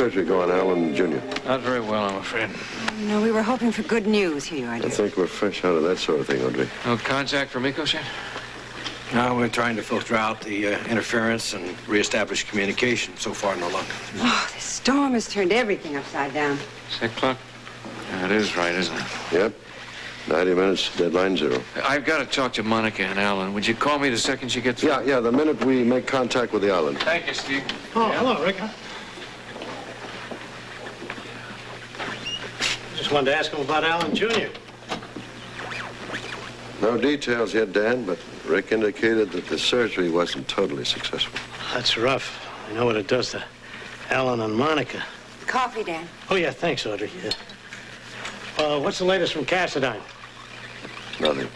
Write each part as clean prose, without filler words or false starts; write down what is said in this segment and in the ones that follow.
surgery go on Alan Jr.? Not very well, I'm afraid. No, we were hoping for good news here, I think we're fresh out of that sort of thing, Audrey. No contact from Mikkos yet? No, we're trying to filter out the interference and reestablish communication. So far, no luck. Oh, this storm has turned everything upside down. 6 o'clock? Yeah, it is right, isn't it? Yep. 90 minutes, deadline 0. I've got to talk to Monica and Alan. Would you call me the second you get through? Yeah, the minute we make contact with the island. Thank you, Steve. Oh, yeah. Hello, Rick. Just wanted to ask him about Alan Jr. No details yet, Dan, but Rick indicated that the surgery wasn't totally successful. That's rough. I know what it does to Alan and Monica. Coffee, Dan. Oh, yeah, thanks, Audrey. Yeah. What's the latest from Cassadine? Nothing.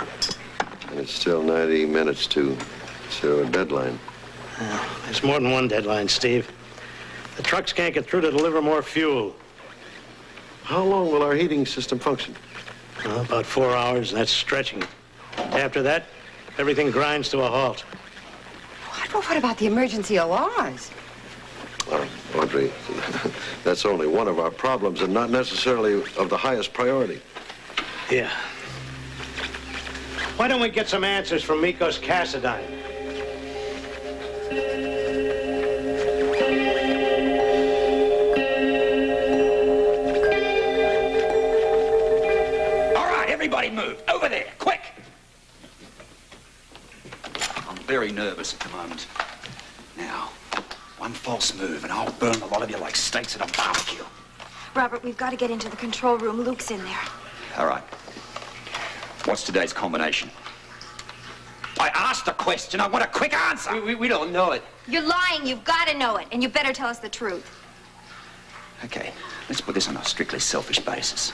And it's still 90 minutes to 0 deadline. There's more than one deadline, Steve. The trucks can't get through to deliver more fuel. How long will our heating system function? About 4 hours, and that's stretching. After that, everything grinds to a halt. What about the emergency alarms? Audrey, that's only one of our problems and not necessarily of the highest priority. Yeah. Why don't we get some answers from Mikkos Cassadine? All right, everybody move. Over there, quick. I'm very nervous at the moment. Now, one false move and I'll burn a lot of you like steaks at a barbecue. Robert, we've got to get into the control room. Luke's in there. All right. What's today's combination? I asked a question. I want a quick answer. We don't know it. You're lying. You've got to know it. And you better tell us the truth. Okay, let's put this on a strictly selfish basis.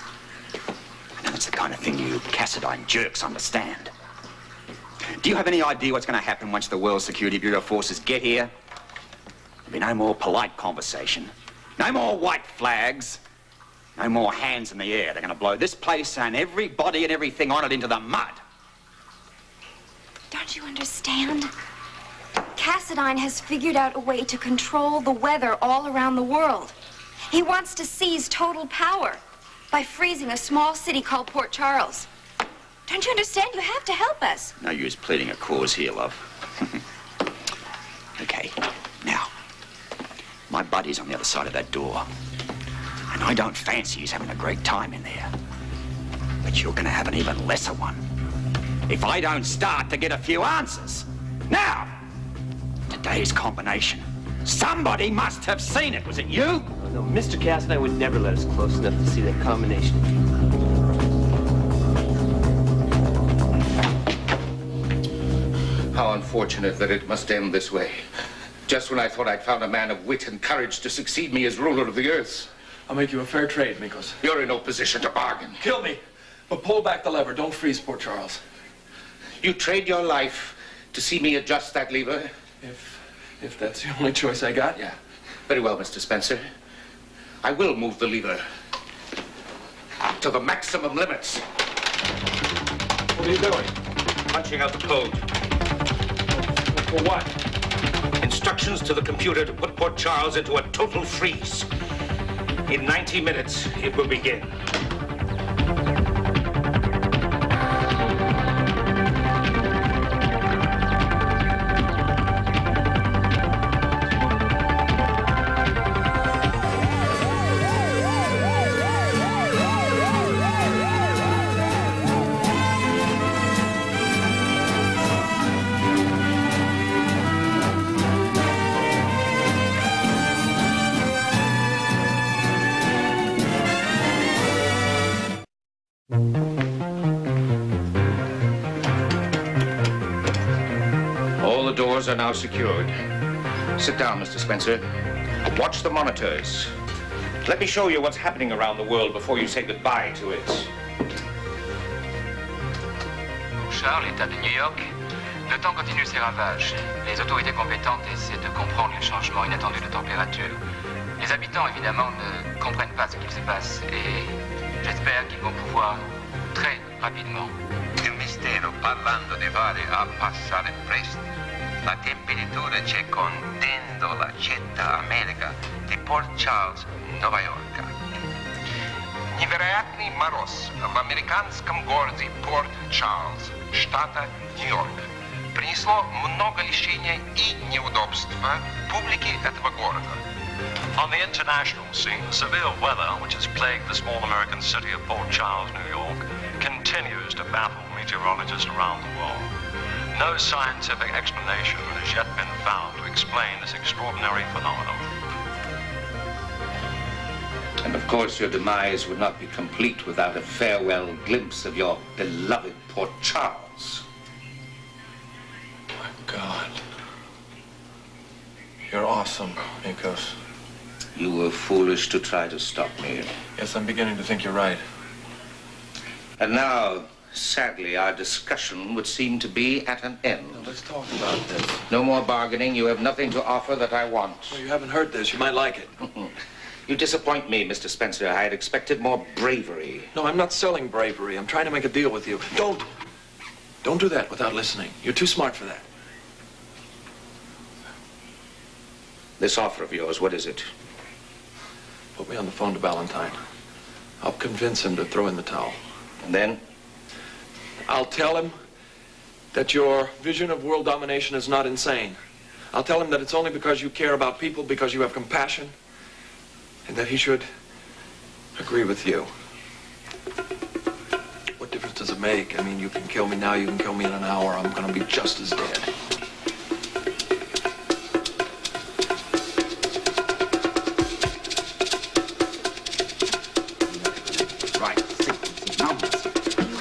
And it's the kind of thing you Cassadine jerks understand. Do you have any idea what's going to happen once the World Security Bureau forces get here? There'll be no more polite conversation. No more white flags. No more hands in the air. They're going to blow this place and everybody and everything on it into the mud. Don't you understand? Cassadine has figured out a way to control the weather all around the world. He wants to seize total power by freezing a small city called Port Charles. Don't you understand? You have to help us. No use pleading a cause here, love. Okay, now, my buddy's on the other side of that door. And I don't fancy he's having a great time in there. But you're going to have an even lesser one if I don't start to get a few answers. Now, today's combination. Somebody must have seen it. Was it you? No, Mr. Cassadine would never let us close enough to see that combination. How unfortunate that it must end this way. Just when I thought I'd found a man of wit and courage to succeed me as ruler of the earth. I'll make you a fair trade, Mikkos. You're in no position to bargain. Kill me, but pull back the lever. Don't freeze Port Charles. You trade your life to see me adjust that lever? If that's the only choice I got, yeah. Very well, Mr. Spencer. I will move the lever to the maximum limits. What are you doing? Punching out the code. For what? Instructions to the computer to put Port Charles into a total freeze. In 90 minutes, it will begin. Are now secured. Sit down, Mr. Spencer. Watch the monitors. Let me show you what's happening around the world before you say goodbye to it. Charles, l'État de New York. Le temps continue ses ravages. Les autorités compétentes essaient de comprendre les changements inattendus de température. Les habitants, évidemment, ne comprennent pas ce qu'il se passe et j'espère qu'ils vont pouvoir très rapidement. Il mistero parlando di fare a passare presto. La temperatura c'è contendo la città America di Port Charles, Nova York. Невероятный мороз в американском городе Порт Чарльз, штата Нью-Йорк, принесло много лишения и неудобства публике этого города. On the international scene, severe weather, which has plagued the small American city of Port Charles, New York, continues to baffle meteorologists around the world. No scientific explanation has yet been found to explain this extraordinary phenomenon. And of course, your demise would not be complete without a farewell glimpse of your beloved Port Charles. My God. You're awesome, Mikkos. You were foolish to try to stop me. Yes, I'm beginning to think you're right. And now, sadly, our discussion would seem to be at an end. Now, let's talk about this. No more bargaining. You have nothing to offer that I want. Well, you haven't heard this. You might like it. You disappoint me, Mr. Spencer. I had expected more bravery. No, I'm not selling bravery. I'm trying to make a deal with you. Don't do that without listening. You're too smart for that. This offer of yours, what is it? Put me on the phone to Ballentine. I'll convince him to throw in the towel. And then? I'll tell him that your vision of world domination is not insane. I'll tell him that it's only because you care about people, because you have compassion, and that he should agree with you. What difference does it make? I mean, you can kill me now, you can kill me in an hour. I'm going to be just as dead.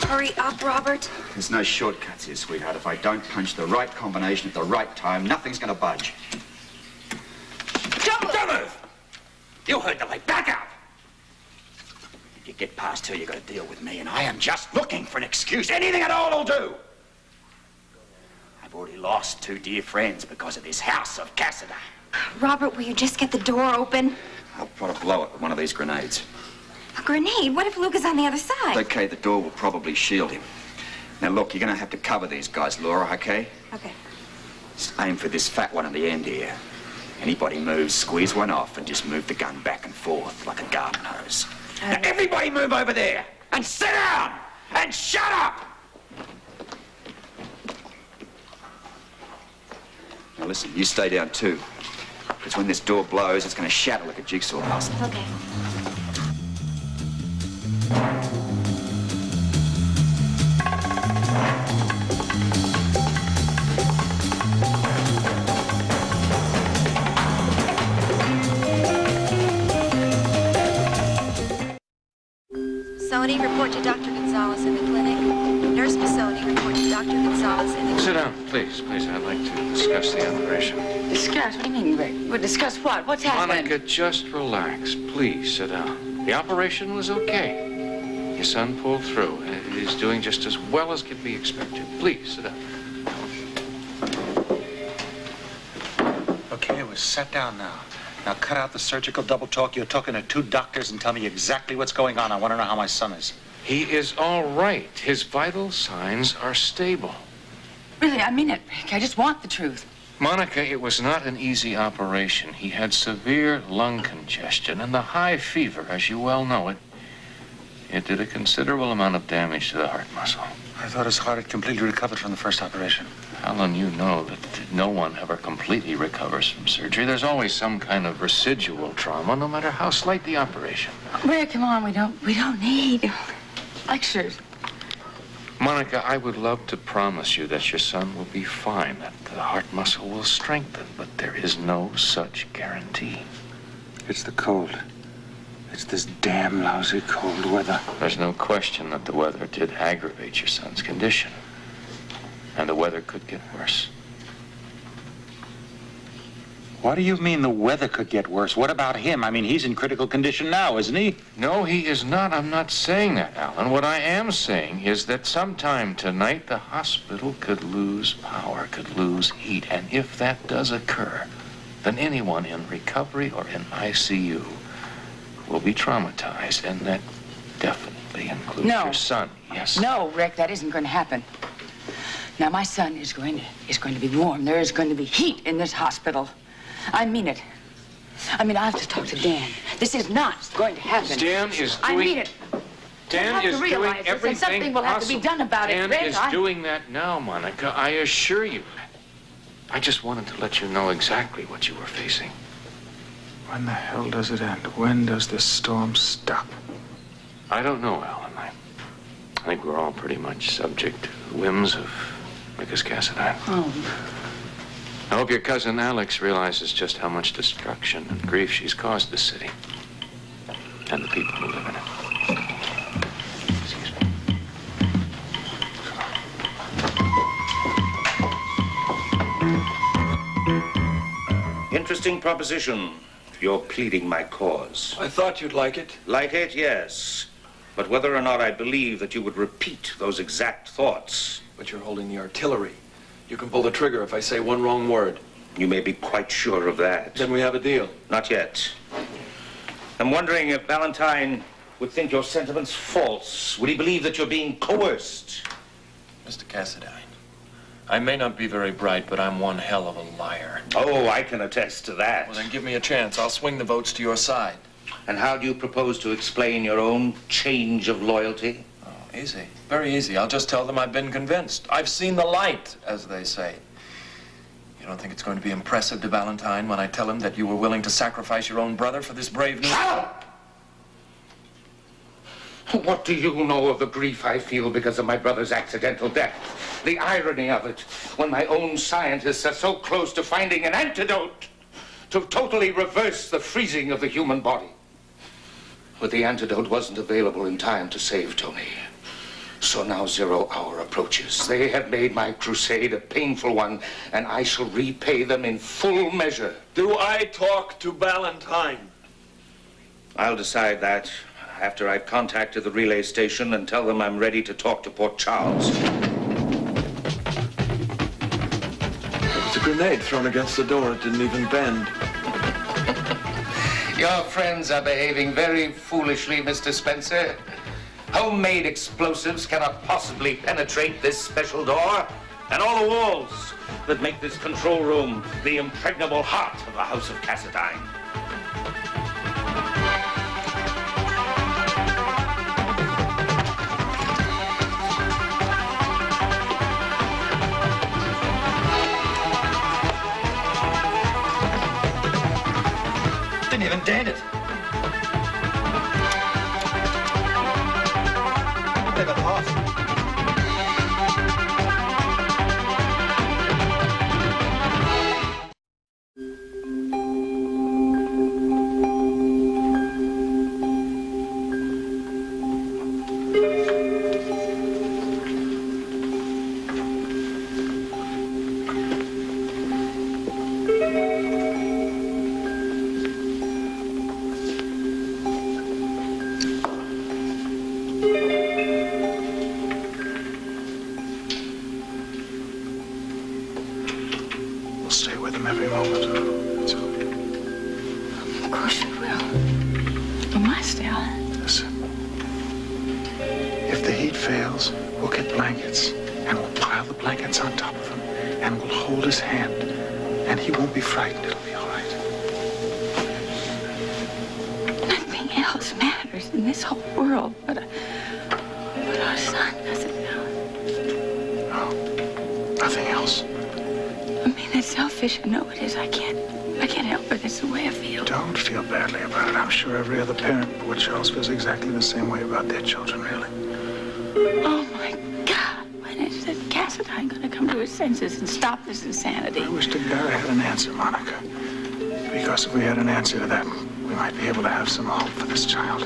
Hurry up, Robert. There's no shortcuts here, sweetheart. If I don't punch the right combination at the right time, nothing's going to budge. Don't move! You heard the light. Back up! If you get past her, you got to deal with me, and I am just looking for an excuse. Anything at all will do. I've already lost 2 dear friends because of this house of Cassidy. Robert, will you just get the door open? I'll try to blow it with one of these grenades. A grenade? What if Luke is on the other side? Okay, the door will probably shield him. Now, look, you're going to have to cover these guys, Laura, okay? Okay. Just aim for this fat one at the end here. Anybody moves, squeeze one off and just move the gun back and forth like a garden hose. Now, everybody move over there and sit down and shut up! Now, listen, you stay down too. Because when this door blows, it's going to shatter like a jigsaw puzzle. Okay. Sony, report to Dr. Gonzalez in the clinic. Nurse Sony, report to Dr. Gonzalez in the clinic. Sit down, please. Please, I'd like to discuss the operation. Discuss? What do you mean, Rick? Well, discuss what? What's happening? Monica, just relax. Please, sit down. The operation was okay. Your son pulled through, and he's doing just as well as could be expected. Please, sit down. Okay, we're sat down now. Now cut out the surgical double talk. You're talking to 2 doctors and tell me exactly what's going on. I want to know how my son is. He is all right. His vital signs are stable. Really, I mean it, Rick. I just want the truth. Monica, it was not an easy operation. He had severe lung congestion and the high fever, as you well know it. It did a considerable amount of damage to the heart muscle. I thought his heart had completely recovered from the first operation. Alan, you know that no one ever completely recovers from surgery. There's always some kind of residual trauma, no matter how slight the operation. Rick, come on. We don't need lectures. Monica, I would love to promise you that your son will be fine, that the heart muscle will strengthen, but there is no such guarantee. It's the cold. It's this damn lousy cold weather. There's no question that the weather did aggravate your son's condition. And the weather could get worse. What do you mean the weather could get worse? What about him? I mean, he's in critical condition now, isn't he? No, he is not. I'm not saying that, Alan. What I am saying is that sometime tonight the hospital could lose power, could lose heat. And if that does occur, then anyone in recovery or in ICU will be traumatized. And that definitely includes your son. Yes. No, Rick, that isn't going to happen. Now, my son is going to be warm. There is going to be heat in this hospital. I mean it. I mean, I have to talk to Dan. This is not going to happen. Dan is doing... I mean it. Dan is doing everything and something will have to be done about it. Dan is doing that now, Monica. I assure you. I just wanted to let you know exactly what you were facing. When the hell does it end? When does this storm stop? I don't know, Alan. I think we're all pretty much subject to the whims of Mikkos Cassadine. Oh. I hope your cousin Alex realizes just how much destruction and grief she's caused this city and the people who live in it. Excuse me. Interesting proposition. You're pleading my cause. I thought you'd like it. Like it, yes. But whether or not I believe that you would repeat those exact thoughts... But you're holding the artillery. You can pull the trigger if I say one wrong word. You may be quite sure of that. Then we have a deal. Not yet. I'm wondering if Ballentine would think your sentiments false. Would he believe that you're being coerced? Mr. Cassadine, I may not be very bright, but I'm one hell of a liar. Oh, I can attest to that. Well, then give me a chance. I'll swing the votes to your side. And how do you propose to explain your own change of loyalty? Oh, easy. Very easy. I'll just tell them I've been convinced. I've seen the light, as they say. You don't think it's going to be impressive to Ballentine when I tell him that you were willing to sacrifice your own brother for this brave new... Shut up! What do you know of the grief I feel because of my brother's accidental death? The irony of it, when my own scientists are so close to finding an antidote to totally reverse the freezing of the human body. But the antidote wasn't available in time to save Tony. So now 0 hour approaches. They have made my crusade a painful one, and I shall repay them in full measure. Do I talk to Ballentine? I'll decide that after I've contacted the relay station and tell them I'm ready to talk to Port Charles. There was a grenade thrown against the door. It didn't even bend. Your friends are behaving very foolishly, Mr. Spencer. Homemade explosives cannot possibly penetrate this special door, and all the walls that make this control room the impregnable heart of the House of Cassadine. Didn't even dent it. Stay with him every moment. It's okay. Of course we will. We must, Alan. Listen. If the heat fails, we'll get blankets, and we'll pile the blankets on top of him, and we'll hold his hand, and he won't be frightened. It'll be all right. Nothing else matters in this whole world but our son, does it, Alan? No, nothing else. I mean, it's selfish. I know it is. I can't help it. It's the way I feel. Don't feel badly about it. I'm sure every other parent in Port Charles feels exactly the same way about their children, really. Oh, my God. When is this Cassadine going to come to his senses and stop this insanity? I wish to God I had an answer, Monica. Because if we had an answer to that, we might be able to have some hope for this child.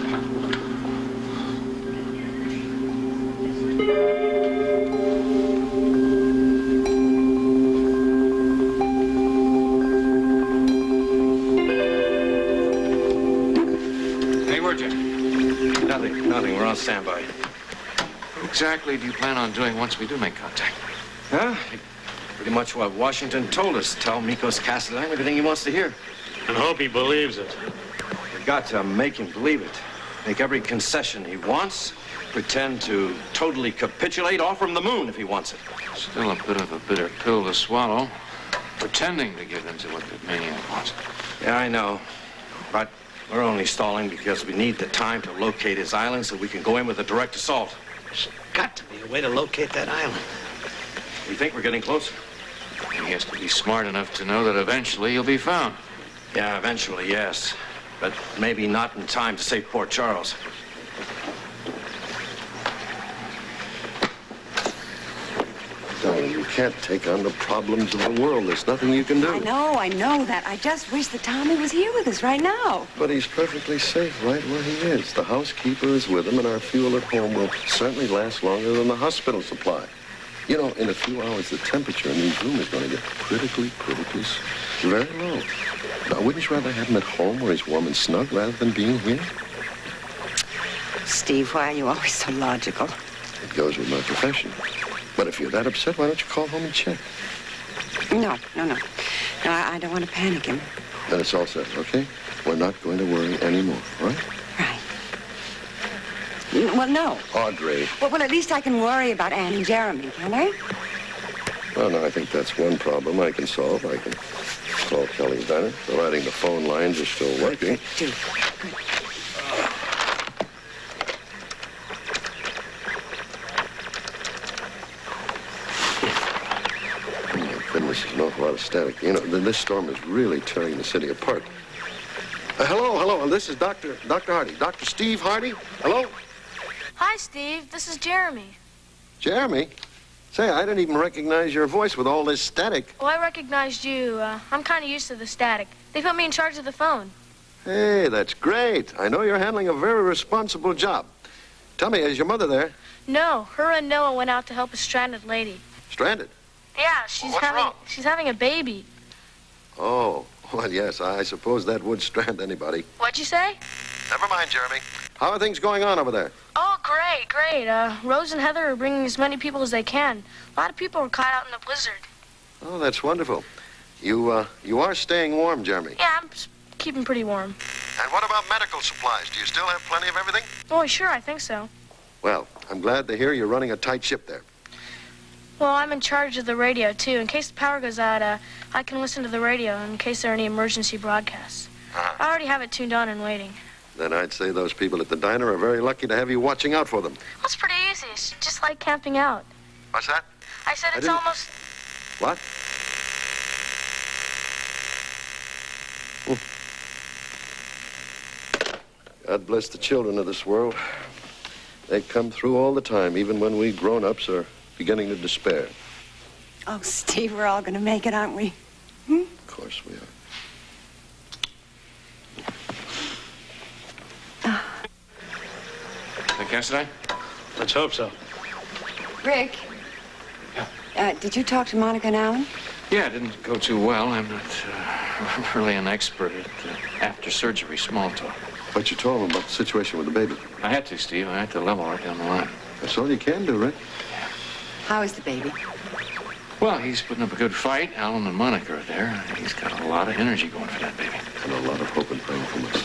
Nothing. We're on standby. What exactly do you plan on doing once we do make contact? Huh? Pretty much what Washington told us. Tell Mikkos Cassadine everything he wants to hear. And hope he believes it. We've got to make him believe it. Make every concession he wants, pretend to totally capitulate, offer him the moon if he wants it. Still a bit of a bitter pill to swallow. Pretending to give in to what the maniac wants. Yeah, I know. But we're only stalling because we need the time to locate his island so we can go in with a direct assault. There's got to be a way to locate that island. We think we're getting closer. He has to be smart enough to know that eventually he'll be found. Yeah, eventually, yes. But maybe not in time to save Port Charles. Darling, you can't take on the problems of the world. There's nothing you can do. I know that. I just wish that Tommy was here with us right now. But he's perfectly safe right where he is. The housekeeper is with him, and our fuel at home will certainly last longer than the hospital supply. You know, in a few hours, the temperature in these rooms is going to get critically very low. Now, wouldn't you rather have him at home where he's warm and snug rather than being here? Steve, why are you always so logical? It goes with my profession. But if you're that upset, why don't you call home and check? No, I don't want to panic him. Then it's all set, okay? We're not going to worry anymore, all right? Well, no. Audrey. Well, at least I can worry about Anne and Jeremy, can I? Well, no, I think that's one problem I can solve. I can call Kelly's Diner, providing the phone lines are still working. Good. Oh, my goodness, there's an awful lot of static. You know, this storm is really tearing the city apart. Hello, this is Dr. Hardy. Dr. Steve Hardy? Hello? Hi, Steve. This is Jeremy. Jeremy? Say, I didn't even recognize your voice with all this static. Well, I recognized you. I'm kind of used to the static. They put me in charge of the phone. Hey, that's great. I know you're handling a very responsible job. Tell me, is your mother there? No, her and Noah went out to help a stranded lady. Stranded? Yeah, she's having a baby. Oh, well, yes, I suppose that would strand anybody. What'd you say? Never mind, Jeremy. How are things going on over there? Oh, great. Rose and Heather are bringing as many people as they can. A lot of people are caught out in the blizzard. Oh, that's wonderful. You are staying warm, Jeremy. Yeah, I'm keeping pretty warm. And what about medical supplies? Do you still have plenty of everything? Oh, sure, I think so. Well, I'm glad to hear you're running a tight ship there. Well, I'm in charge of the radio, too. In case the power goes out, I can listen to the radio in case there are any emergency broadcasts. I already have it tuned on and waiting. Then I'd say those people at the diner are very lucky to have you watching out for them. Well, it's pretty easy. It's just like camping out. What's that? I said it's almost... What? God bless the children of this world. They come through all the time, even when we grown-ups are beginning to despair. Oh, Steve, we're all going to make it, aren't we? Of course we are. Cassidy? Let's hope so. Rick? Did you talk to Monica and Alan? Yeah, it didn't go too well. I'm not really an expert at after-surgery small talk. But you told them about the situation with the baby. I had to, Steve. I had to level right down the line. That's all you can do, Rick. How is the baby? Well, he's putting up a good fight. Alan and Monica are there. He's got a lot of energy going for that baby. And a lot of hope and praying from us.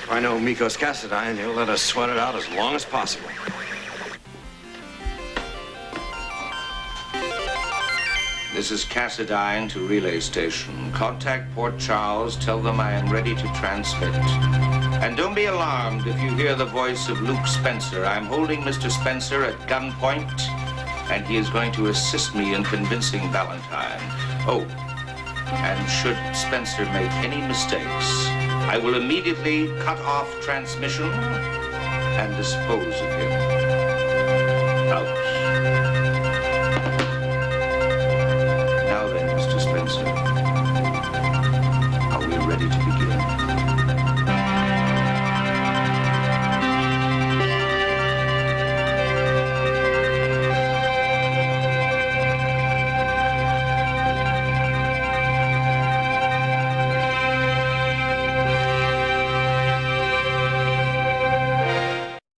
I know Mikkos Cassadine. He'll let us sweat it out as long as possible. This is Cassadine to relay station. Contact Port Charles. Tell them I am ready to transmit. And don't be alarmed if you hear the voice of Luke Spencer. I'm holding Mr. Spencer at gunpoint, and he is going to assist me in convincing Ballentine. Oh, and should Spencer make any mistakes, I will immediately cut off transmission and dispose of him.